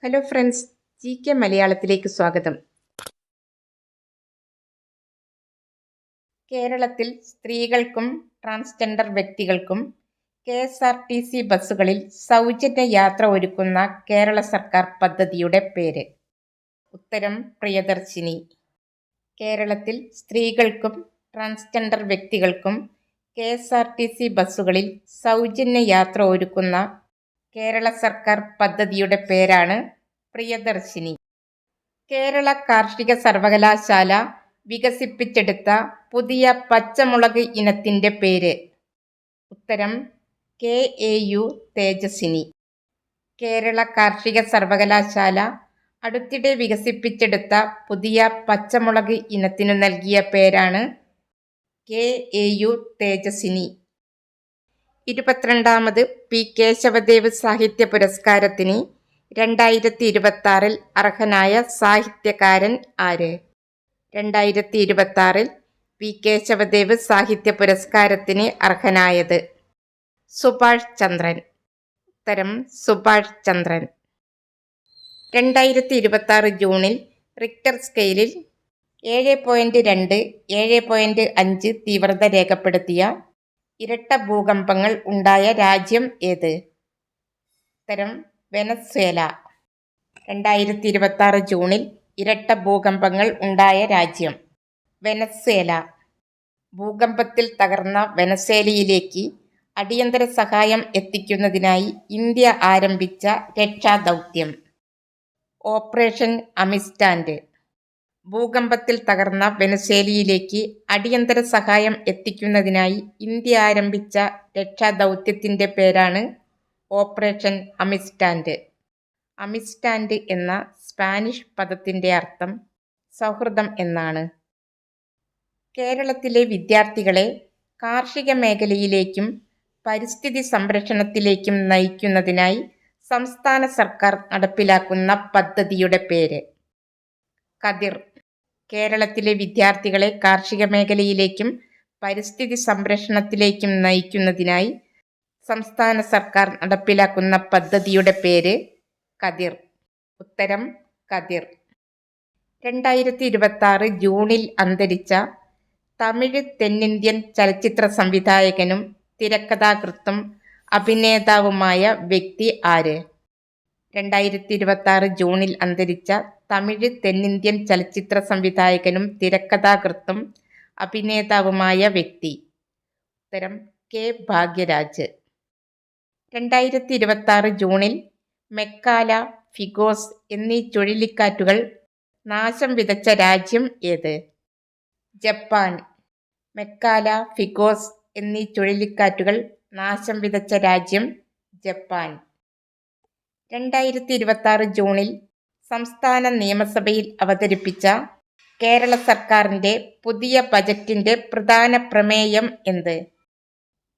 Hello friends, GK മലയാളത്തിലേക്ക് സ്വാഗതം. കേരളത്തിൽ സ്ത്രീകൾക്കും ട്രാൻസ്ജെൻഡർ വ്യക്തികൾക്കും KSRTC ബസ്സുകളിൽ സൗജന്യ യാത്ര ഒരുക്കുന്ന കേരള സർക്കാർ പദ്ധതിയുടെ പേര്? ഉത്തരം പ്രിയദർശിനി. കേരളത്തിൽ സ്ത്രീകൾക്കും ട്രാൻസ്ജെൻഡർ വ്യക്തികൾക്കും KSRTC ബസ്സുകളിൽ സൗജന്യ യാത്ര ഒരുക്കുന്ന കേരള സർക്കാർ പദ്ധതിയുടെ പേരാണ് പ്രിയദർശിനി. കേരള കാർഷിക സർവകലാശാല വികസിപ്പിച്ചെടുത്ത പുതിയ പച്ചമുളക് ഇനത്തിന്റെ പേര്? ഉത്തരം KAU തേജസ്വിനി. കേരള കാർഷിക സർവകലാശാല അടുത്തിടെ വികസിപ്പിച്ചെടുത്ത പുതിയ പച്ചമുളക് ഇനത്തിനു നൽകിയ പേരാണ് KAU തേജസ്വിനി. 22ാമത് P. കേശവദേവ് സാഹിത്യ പുരസ്കാരത്തിന് 2026 അർഹനായ സാഹിത്യകാരൻ ആര്? 2026 P. കേശവദേവ് സാഹിത്യ പുരസ്കാരത്തിന് അർഹനായത് സുഭാഷ് ചന്ദ്രൻ. ഉത്തരം സുഭാഷ് ചന്ദ്രൻ. 2026 ജൂണിൽ റിക്ടർ സ്കെയിലിൽ 7.2, 7.5 തീവ്രത രേഖപ്പെടുത്തിയ ഇരട്ട ഭൂകമ്പങ്ങൾ ഉണ്ടായ രാജ്യം ഏത്? ഉത്തരം വെനസ്വേല. 2026 ജൂണിൽ ഇരട്ട ഭൂകമ്പങ്ങൾ ഉണ്ടായ രാജ്യം വെനസ്വേല. ഭൂകമ്പത്തിൽ തകർന്ന വെനസ്വേലയിലേക്ക് അടിയന്തര സഹായം എത്തിക്കുന്നതിനായി ഇന്ത്യ ആരംഭിച്ച രക്ഷാദൗത്യം ഓപ്പറേഷൻ അമിസ്റ്റാൻഡ്. ഭൂകമ്പത്തിൽ തകർന്ന വെനസ്വേലയിലേക്ക് അടിയന്തര സഹായം എത്തിക്കുന്നതിനായി ഇന്ത്യ ആരംഭിച്ച രക്ഷാദൗത്യത്തിന്റെ പേരാണ് ഓപ്പറേഷൻ അമിസ്റ്റാൻഡ്. അമിസ്റ്റാൻഡ് എന്ന സ്പാനിഷ് പദത്തിന്റെ അർത്ഥം സൗഹൃദം എന്നാണ്. കേരളത്തിലെ വിദ്യാർത്ഥികളെ കാർഷിക മേഖലയിലേക്കും പരിസ്ഥിതി സംരക്ഷണത്തിലേക്കും നയിക്കുന്നതിനായി സംസ്ഥാന സർക്കാർ നടപ്പിലാക്കുന്ന പദ്ധതിയുടെ പേര്? കതിർ. കേരളത്തിലെ വിദ്യാർത്ഥികളെ കാർഷിക മേഖലയിലേക്കും പരിസ്ഥിതി സംരക്ഷണത്തിലേക്കും നയിക്കുന്നതിനായി സംസ്ഥാന സർക്കാർ നടപ്പിലാക്കുന്ന പദ്ധതിയുടെ പേര് കതിർ. ഉത്തരം കതിർ. 2026 ജൂണിൽ അന്തരിച്ച തമിഴ് തെന്നിന്ത്യൻ ചലച്ചിത്ര സംവിധായകനും തിരക്കഥാകൃത്തും അഭിനേതാവുമായ വ്യക്തി ആര്? 2026 ജൂണിൽ അന്തരിച്ച തമിഴ് തെന്നിന്ത്യൻ ചലച്ചിത്ര സംവിധായകനും തിരക്കഥാകൃത്തും അഭിനേതാവുമായ വ്യക്തി? ഉത്തരം K. ഭാഗ്യരാജ്. 2026 ജൂണിൽ മെക്കാല, ഫിഗോസ് എന്നീ ചുഴലിക്കാറ്റുകൾ നാശം വിതച്ച രാജ്യം ഏത്? ജപ്പാൻ. മെക്കാല, ഫിഗോസ് എന്നീ ചുഴലിക്കാറ്റുകൾ നാശം വിതച്ച രാജ്യം ജപ്പാൻ. 2026 ജൂണിൽ സംസ്ഥാന നിയമസഭയിൽ അവതരിപ്പിച്ച കേരള സർക്കാരിന്റെ പുതിയ ബജറ്റിന്റെ പ്രധാന പ്രമേയം എന്ത്?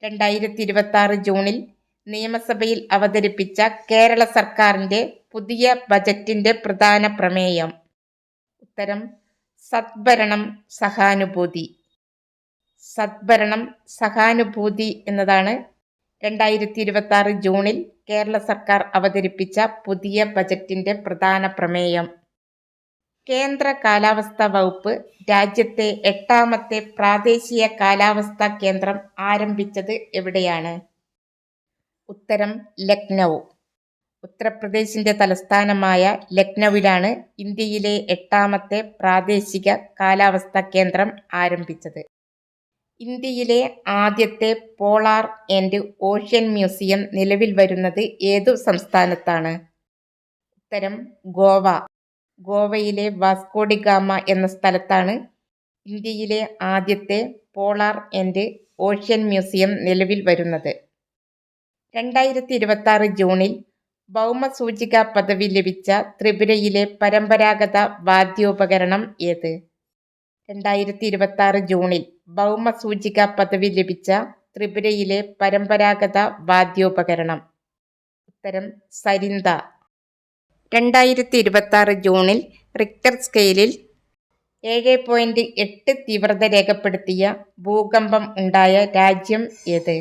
2026 ജൂണിൽ നിയമസഭയിൽ അവതരിപ്പിച്ച കേരള സർക്കാരിന്റെ പുതിയ ബജറ്റിന്റെ പ്രധാന പ്രമേയം? ഉത്തരം സദ്ഭരണം സഹാനുഭൂതി. സദ്ഭരണം സഹാനുഭൂതി എന്നതാണ് 2026 ജൂണിൽ കേരള സർക്കാർ അവതരിപ്പിച്ച പുതിയ ബജറ്റിന്റെ പ്രധാന പ്രമേയം. കേന്ദ്ര കാലാവസ്ഥാ വകുപ്പ് രാജ്യത്തെ 8ാമത്തെ പ്രാദേശിക കാലാവസ്ഥാ കേന്ദ്രം ആരംഭിച്ചത് എവിടെയാണ്? ഉത്തരം ലക്നൗ. ഉത്തർപ്രദേശിന്റെ തലസ്ഥാനമായ ലക്നൌവിലാണ് ഇന്ത്യയിലെ 8ാമത്തെ പ്രാദേശിക കാലാവസ്ഥാ കേന്ദ്രം ആരംഭിച്ചത്. ഇന്ത്യയിലെ ആദ്യത്തെ പോളാർ ആൻഡ് ഓഷ്യൻ മ്യൂസിയം നിലവിൽ വരുന്നത് ഏതു സംസ്ഥാനത്താണ്? ഉത്തരം ഗോവ. ഗോവയിലെ വാസ്കോ ഡി ഗാമ എന്ന സ്ഥലത്താണ് ഇന്ത്യയിലെ ആദ്യത്തെ പോളാർ ആൻഡ് ഓഷ്യൻ മ്യൂസിയം നിലവിൽ വരുന്നത്. 2026 ജൂണിൽ ഭൗമസൂചിക പദവി ലഭിച്ച ത്രിപുരയിലെ പരമ്പരാഗത വാദ്യോപകരണം ഏത്? 2026 ജൂണിൽ ഭൗമസൂചിക പദവി ലഭിച്ച ത്രിപുരയിലെ പരമ്പരാഗത വാദ്യോപകരണം? ഉത്തരം സരിന്ദ. 2026 ജൂണിൽ റിക്ടർ സ്കെയിലിൽ 7.8 തീവ്രത രേഖപ്പെടുത്തിയ ഭൂകമ്പം ഉണ്ടായ രാജ്യം ഏത്?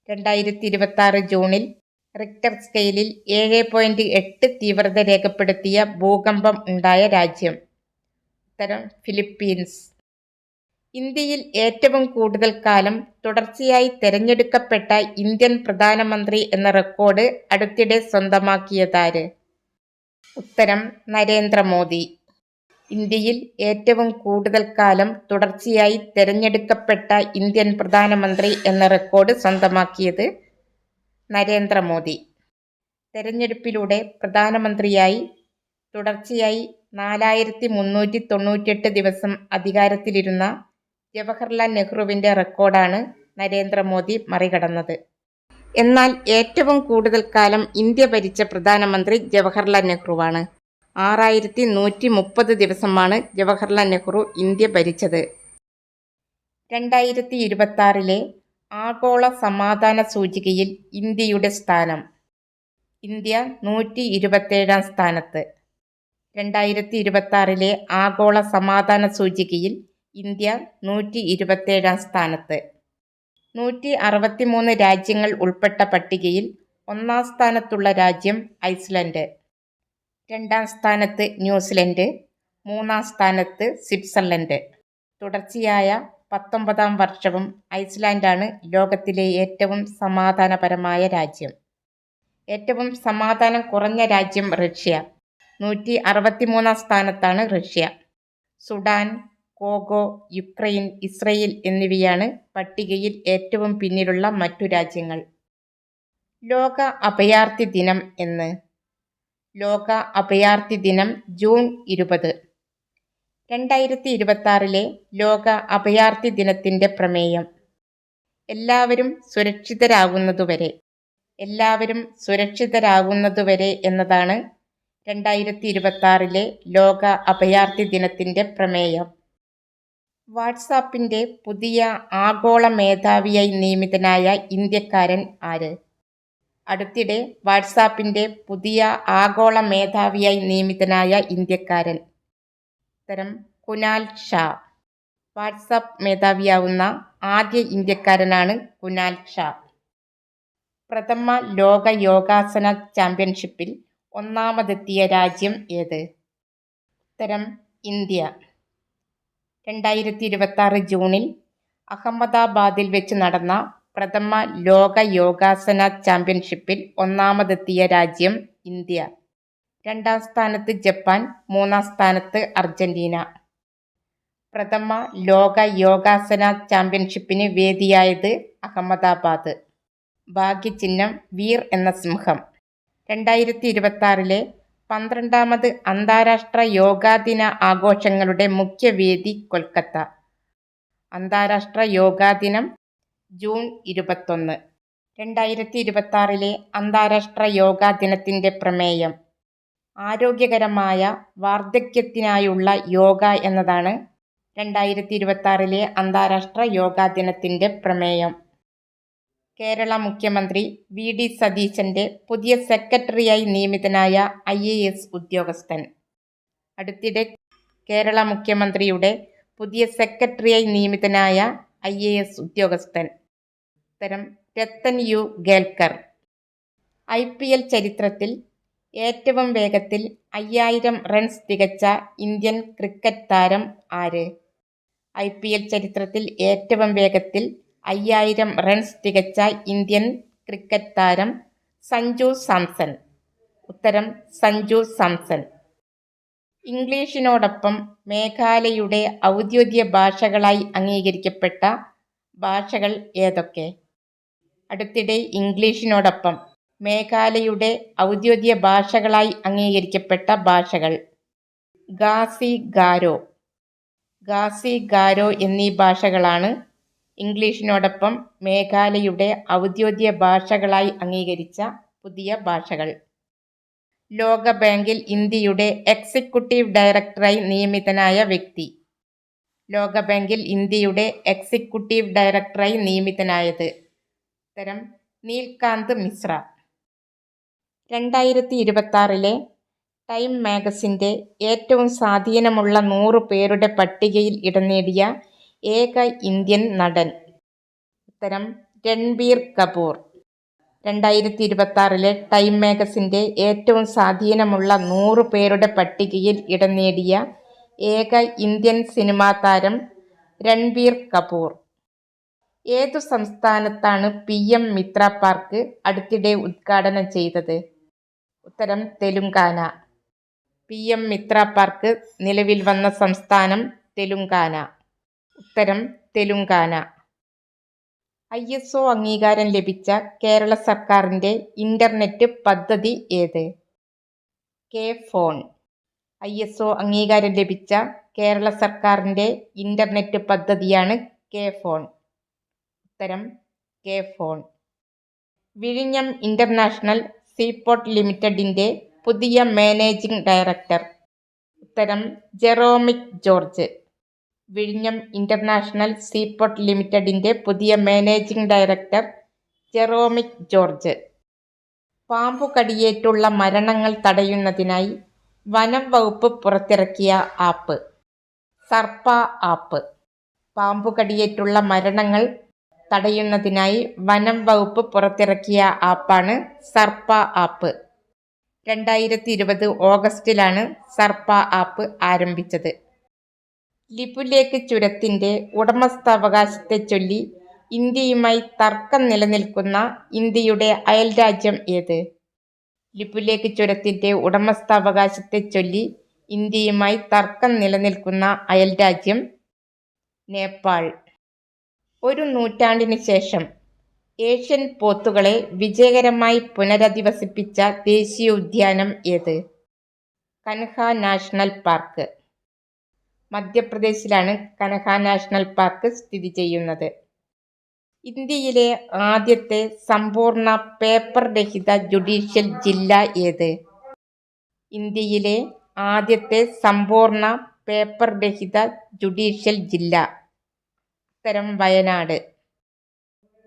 2026 ജൂണിൽ റിക്ടർ സ്കെയിലിൽ 7.8 തീവ്രത രേഖപ്പെടുത്തിയ ഭൂകമ്പം ഉണ്ടായ രാജ്യം? ഉത്തരം ഫിലിപ്പീൻസ്. ഇന്ത്യയിൽ ഏറ്റവും കൂടുതൽ കാലം തുടർച്ചയായി തെരഞ്ഞെടുക്കപ്പെട്ട ഇന്ത്യൻ പ്രധാനമന്ത്രി എന്ന റെക്കോർഡ് അടുത്തിടെ സ്വന്തമാക്കിയതാര്? ഉത്തരം നരേന്ദ്രമോദി. ഇന്ത്യയിൽ ഏറ്റവും കൂടുതൽ കാലം തുടർച്ചയായി തെരഞ്ഞെടുക്കപ്പെട്ട ഇന്ത്യൻ പ്രധാനമന്ത്രി എന്ന റെക്കോർഡ് സ്വന്തമാക്കിയത് നരേന്ദ്രമോദി. തെരഞ്ഞെടുപ്പിലൂടെ പ്രധാനമന്ത്രിയായി തുടർച്ചയായി 4398 ദിവസം അധികാരത്തിലിരുന്ന ജവഹർലാൽ നെഹ്റുവിൻ്റെ റെക്കോർഡാണ് നരേന്ദ്രമോദി മറികടന്നത്. എന്നാൽ ഏറ്റവും കൂടുതൽ കാലം ഇന്ത്യ ഭരിച്ച പ്രധാനമന്ത്രി ജവഹർലാൽ നെഹ്റുവാണ്. 6130 ദിവസമാണ് ജവഹർലാൽ നെഹ്റു ഇന്ത്യ ഭരിച്ചത്. 2026 ആഗോള സമാധാന സൂചികയിൽ ഇന്ത്യയുടെ സ്ഥാനം. ഇന്ത്യ 127 സ്ഥാനത്ത്. 2026 ആഗോള സമാധാന സൂചികയിൽ ഇന്ത്യ 127 സ്ഥാനത്ത്. 163 രാജ്യങ്ങൾ ഉൾപ്പെട്ട പട്ടികയിൽ 1-ാം സ്ഥാനത്തുള്ള രാജ്യം ഐസ്ലൻഡ്, 2-ാം സ്ഥാനത്ത് ന്യൂസിലൻഡ്, 3-ാം സ്ഥാനത്ത് സ്വിറ്റ്സർലൻഡ്. തുടർച്ചയായ 19-ാം വർഷവും ഐസ്ലാൻഡാണ് ലോകത്തിലെ ഏറ്റവും സമാധാനപരമായ രാജ്യം. ഏറ്റവും സമാധാനം കുറഞ്ഞ രാജ്യം റഷ്യ, 163-ാം സ്ഥാനത്താണ് റഷ്യ. സുഡാൻ, കോഗോ, യുക്രൈൻ, ഇസ്രയേൽ എന്നിവയാണ് പട്ടികയിൽ ഏറ്റവും പിന്നിലുള്ള മറ്റു രാജ്യങ്ങൾ. ലോക അഭയാർത്ഥി ദിനം എന്ന്? ലോക അഭയാർത്ഥി ദിനം ജൂൺ 20. 2026 ലോക അഭയാർത്ഥി ദിനത്തിൻ്റെ പ്രമേയം എല്ലാവരും സുരക്ഷിതരാകുന്നതുവരെ. എല്ലാവരും സുരക്ഷിതരാകുന്നതുവരെ എന്നതാണ് 2026 ലോക അഭയാർത്ഥി ദിനത്തിൻ്റെ പ്രമേയം. വാട്സാപ്പിൻ്റെ പുതിയ ആഗോള മേധാവിയായി നിയമിതനായ ഇന്ത്യക്കാരൻ ആര്? അടുത്തിടെ വാട്സാപ്പിൻ്റെ പുതിയ ആഗോള മേധാവിയായി നിയമിതനായ ഇന്ത്യക്കാരൻ. ഉത്തരം കുനാൽ ഷാ. വാട്സാപ്പ് മേധാവിയാവുന്ന ആദ്യ ഇന്ത്യക്കാരനാണ് കുനാൽ ഷാ. പ്രഥമ ലോക യോഗാസന ചാമ്പ്യൻഷിപ്പിൽ ഒന്നാമതെത്തിയ രാജ്യം ഏത്? ഉത്തരം ഇന്ത്യ. 2026 ജൂണിൽ അഹമ്മദാബാദിൽ വെച്ച് നടന്ന പ്രഥമ ലോക യോഗാസന ചാമ്പ്യൻഷിപ്പിൽ ഒന്നാമതെത്തിയ രാജ്യം ഇന്ത്യ. 2-ാം സ്ഥാനത്ത് ജപ്പാൻ, 3-ാം സ്ഥാനത്ത് അർജന്റീന. പ്രഥമ ലോക യോഗാസന ചാമ്പ്യൻഷിപ്പിന് വേദിയായത് അഹമ്മദാബാദ്. ഭാഗ്യചിഹ്നം വീർ എന്ന സിംഹം. 2026 12-ാമത് അന്താരാഷ്ട്ര യോഗാദിന ആഘോഷങ്ങളുടെ മുഖ്യവേദി കൊൽക്കത്ത. അന്താരാഷ്ട്ര യോഗാദിനം ജൂൺ 21. 2026 അന്താരാഷ്ട്ര യോഗാ ദിനത്തിൻ്റെ പ്രമേയം ആരോഗ്യകരമായ വാർദ്ധക്യത്തിനായുള്ള യോഗ എന്നതാണ് 2026 അന്താരാഷ്ട്ര യോഗാ ദിനത്തിൻ്റെ പ്രമേയം. കേരള മുഖ്യമന്ത്രി വി.ഡി. സതീശൻ്റെ പുതിയ സെക്രട്ടറിയായി നിയമിതനായ IAS ഉദ്യോഗസ്ഥൻ. അടുത്തിടെ കേരള മുഖ്യമന്ത്രിയുടെ പുതിയ സെക്രട്ടറിയായി നിയമിതനായ IAS ഉദ്യോഗസ്ഥൻ. ഉത്തരം രത്തൻ യു ഗേൽക്കർ. IPL ചരിത്രത്തിൽ ഏറ്റവും വേഗത്തിൽ 5000 റൺസ് തികച്ച ഇന്ത്യൻ ക്രിക്കറ്റ് താരം ആര്? IPL ചരിത്രത്തിൽ ഏറ്റവും വേഗത്തിൽ 5000 റൺസ് തികച്ച ഇന്ത്യൻ ക്രിക്കറ്റ് താരം സഞ്ജു സാംസൺ. ഉത്തരം സഞ്ജു സാംസൺ. ഇംഗ്ലീഷിനോടൊപ്പം മേഘാലയയുടെ ഔദ്യോഗിക ഭാഷകളായി അംഗീകരിക്കപ്പെട്ട ഭാഷകൾ ഏതൊക്കെ? അടുത്തിടെ ഇംഗ്ലീഷിനോടൊപ്പം മേഘാലയയുടെ ഔദ്യോഗിക ഭാഷകളായി അംഗീകരിക്കപ്പെട്ട ഭാഷകൾ ഖാസി, ഗാരോ. ഖാസി, ഗാരോ എന്നീ ഭാഷകളാണ് ഇംഗ്ലീഷിനോടൊപ്പം മേഘാലയയുടെ ഔദ്യോഗിക ഭാഷകളായി അംഗീകരിച്ച പുതിയ ഭാഷകൾ. ലോകബാങ്കിൽ ഇന്ത്യയുടെ എക്സിക്യൂട്ടീവ് ഡയറക്ടറായി നിയമിതനായ വ്യക്തി. ലോകബാങ്കിൽ ഇന്ത്യയുടെ എക്സിക്യൂട്ടീവ് ഡയറക്ടറായി നിയമിതനായത്. ഉത്തരം നീൽകാന്ത് മിശ്ര. 2026 ടൈം മാഗസിൻ്റെ ഏറ്റവും സ്വാധീനമുള്ള 100 പേരുടെ പട്ടികയിൽ ഇടം നേടിയ ഏക ഇന്ത്യൻ നടൻ. ഉത്തരം രൺബീർ കപൂർ. 2026 ടൈം മാഗസിന്റെ ഏറ്റവും സ്വാധീനമുള്ള 100 പേരുടെ പട്ടികയിൽ ഇടം നേടിയ ഏക ഇന്ത്യൻ സിനിമാ താരം രൺബീർ കപൂർ. ഏതു സംസ്ഥാനത്താണ് PM മിത്ര പാർക്ക് അടുത്തിടെ ഉദ്ഘാടനം ചെയ്തത്? ഉത്തരം തെലുങ്കാന. PM മിത്ര പാർക്ക് നിലവിൽ വന്ന സംസ്ഥാനം തെലുങ്കാന. ഉത്തരം തെലുങ്കാന. ISO അംഗീകാരം ലഭിച്ച കേരള സർക്കാരിന്റെ ഇന്റർനെറ്റ് പദ്ധതി ഏത്? കെ-ഫോൺ. ISO അംഗീകാരം ലഭിച്ച കേരള സർക്കാരിന്റെ ഇന്റർനെറ്റ് പദ്ധതിയാണ് കെ-ഫോൺ. ഉത്തരം കെ-ഫോൺ. വിഴിഞ്ഞം ഇന്റർനാഷണൽ സീപോർട്ട് ലിമിറ്റഡിന്റെ പുതിയ മാനേജിംഗ് ഡയറക്ടർ? ഉത്തരം ജെറോമിക് ജോർജ്. വിഴിഞ്ഞം ഇന്റർനാഷണൽ സീപോർട്ട് ലിമിറ്റഡിന്റെ പുതിയ മാനേജിംഗ് ഡയറക്ടർ ജെറോമിക് ജോർജ്. പാമ്പുകടിയേറ്റുള്ള മരണങ്ങൾ തടയുന്നതിനായി വനം വകുപ്പ് പുറത്തിറക്കിയ ആപ്പ്? സർപ്പ ആപ്പ്. പാമ്പുകടിയേറ്റുള്ള മരണങ്ങൾ തടയുന്നതിനായി വനം വകുപ്പ് പുറത്തിറക്കിയ ആപ്പാണ് സർപ്പ ആപ്പ്. 2020 ഓഗസ്റ്റിലാണ് സർപ്പ ആപ്പ് ആരംഭിച്ചത്. ലിപുലേഖ് ചുരത്തിന്റെ ഉടമസ്ഥാവകാശത്തെച്ചൊല്ലി ഇന്ത്യയുമായി തർക്കം നിലനിൽക്കുന്ന ഇന്ത്യയുടെ അയൽരാജ്യം ഏത്? ലിപുലേഖ് ചുരത്തിന്റെ ഉടമസ്ഥാവകാശത്തെച്ചൊല്ലി ഇന്ത്യയുമായി തർക്കം നിലനിൽക്കുന്ന അയൽരാജ്യം നേപ്പാൾ. ഒരു നൂറ്റാണ്ടിന് ശേഷം ഏഷ്യൻ പോത്തുകളെ വിജയകരമായി പുനരധിവസിപ്പിച്ച ദേശീയോദ്യാനം ഏത്? Kanha national park. മധ്യപ്രദേശിലാണ് കൻഹ നാഷണൽ പാർക്ക് സ്ഥിതി ചെയ്യുന്നത്. ഇന്ത്യയിലെ ആദ്യത്തെ സമ്പൂർണ്ണ പേപ്പർ രഹിത ജുഡീഷ്യൽ ജില്ല ഏത്? ഇന്ത്യയിലെ ആദ്യത്തെ സമ്പൂർണ്ണ പേപ്പർ രഹിത ജുഡീഷ്യൽ ജില്ല? ഉത്തരം വയനാട്.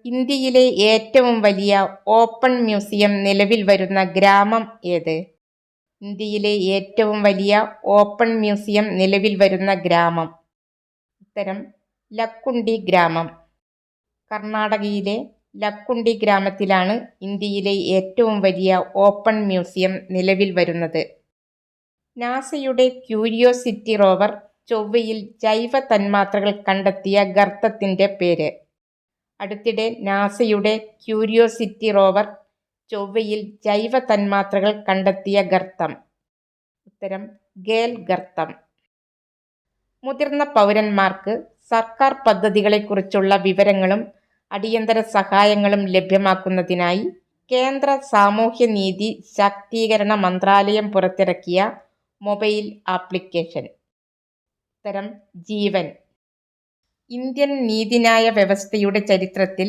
ഇന്ത്യയിലെ ഏറ്റവും വലിയ ഓപ്പൺ മ്യൂസിയം നിലവിൽ വരുന്ന ഗ്രാമം ഏത്? ഇന്ത്യയിലെ ഏറ്റവും വലിയ ഓപ്പൺ മ്യൂസിയം നിലവിൽ വരുന്ന ഗ്രാമം? ഉത്തരം ലക്കുണ്ടി ഗ്രാമം. കർണാടകയിലെ ലക്കുണ്ടി ഗ്രാമത്തിലാണ് ഇന്ത്യയിലെ ഏറ്റവും വലിയ ഓപ്പൺ മ്യൂസിയം നിലവിൽ വരുന്നത്. നാസയുടെ ക്യൂരിയോസിറ്റി റോവർ ചൊവ്വയിൽ ജൈവ തന്മാത്രകൾ കണ്ടെത്തിയ ഗർത്തത്തിന്റെ പേര്? അടുത്തിടെ നാസയുടെ ക്യൂരിയോസിറ്റി റോവർ ചൊവ്വയിൽ ജൈവ തന്മാത്രകൾ കണ്ടെത്തിയ ഗർത്തം? ഉത്തരം ഗേൽ ഗർത്തം. മുതിർന്ന പൗരന്മാർക്ക് സർക്കാർ പദ്ധതികളെക്കുറിച്ചുള്ള വിവരങ്ങളും അടിയന്തര സഹായങ്ങളും ലഭ്യമാക്കുന്നതിനായി കേന്ദ്ര സാമൂഹ്യനീതി ശാക്തീകരണ മന്ത്രാലയം പുറത്തിറക്കിയ മൊബൈൽ ആപ്ലിക്കേഷൻ? ഉത്തരം ജീവൻ. ഇന്ത്യൻ നീതിന്യായ വ്യവസ്ഥയുടെ ചരിത്രത്തിൽ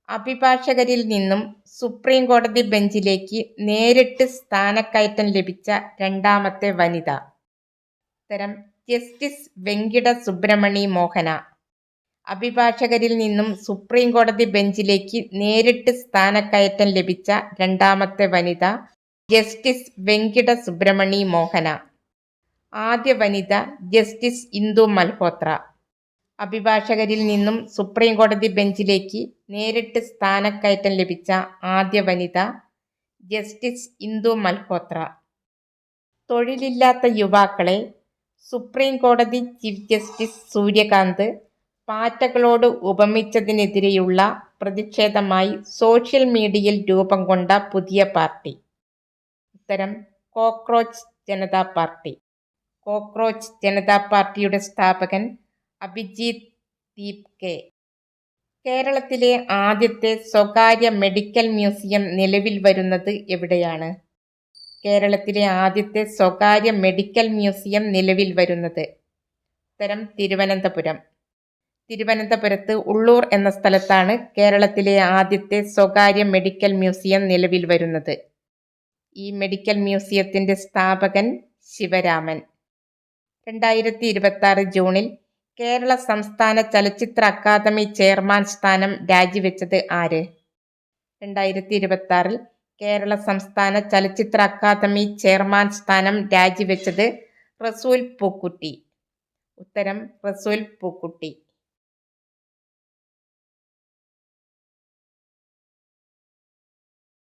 അഭിഭാഷകരിൽ നിന്നും സുപ്രീം കോടതി ബെഞ്ചിലേക്ക് നേരിട്ട് സ്ഥാനക്കയറ്റം ലഭിച്ച രണ്ടാമത്തെ വനിത? ഉത്തരം ജസ്റ്റിസ് വെങ്കിട സുബ്രമണി മോഹന. അഭിഭാഷകരിൽ നിന്നും സുപ്രീം കോടതി ബെഞ്ചിലേക്ക് നേരിട്ട് സ്ഥാനക്കയറ്റം ലഭിച്ച രണ്ടാമത്തെ വനിത ജസ്റ്റിസ് വെങ്കിട സുബ്രമണി മോഹന. ആദ്യ വനിത ജസ്റ്റിസ് ഇന്ദു മൽഹോത്ര. അഭിഭാഷകരിൽ നിന്നും സുപ്രീം കോടതി ബെഞ്ചിലേക്ക് നേരിട്ട് സ്ഥാനക്കയറ്റം ലഭിച്ച ആദ്യ വനിത ജസ്റ്റിസ് ഇന്ദു മൽഹോത്ര. തൊഴിലില്ലാത്ത യുവാക്കളെ സുപ്രീം കോടതി ചീഫ് ജസ്റ്റിസ് സൂര്യകാന്ത് പാറ്റകളോട് ഉപമിച്ചതിനെതിരെയുള്ള പ്രതിഷേധമായി സോഷ്യൽ മീഡിയയിൽ രൂപം കൊണ്ട പുതിയ പാർട്ടി? ഉത്തരം cockroach Janata party. Cockroach Janata പാർട്ടിയുടെ സ്ഥാപകൻ അഭിജീത് ദീപ് കെ. കേരളത്തിലെ ആദ്യത്തെ സ്വകാര്യ മെഡിക്കൽ മ്യൂസിയം നിലവിൽ വരുന്നത് എവിടെയാണ്? കേരളത്തിലെ ആദ്യത്തെ സ്വകാര്യ മെഡിക്കൽ മ്യൂസിയം നിലവിൽ വരുന്നത്? ഉത്തരം തിരുവനന്തപുരം. തിരുവനന്തപുരത്ത് ഉള്ളൂർ എന്ന സ്ഥലത്താണ് കേരളത്തിലെ ആദ്യത്തെ സ്വകാര്യ മെഡിക്കൽ മ്യൂസിയം നിലവിൽ വരുന്നത്. ഈ മെഡിക്കൽ മ്യൂസിയത്തിന്റെ സ്ഥാപകൻ ശിവരാമൻ. 2026 ജൂണിൽ കേരള സംസ്ഥാന ചലച്ചിത്ര അക്കാദമി ചെയർമാൻ സ്ഥാനം രാജിവെച്ചത് ആര്? 2026 കേരള സംസ്ഥാന ചലച്ചിത്ര അക്കാദമി ചെയർമാൻ സ്ഥാനം രാജിവെച്ചത് റസൂൽ പൂക്കുട്ടി. ഉത്തരം റസൂൽ പൂക്കുട്ടി.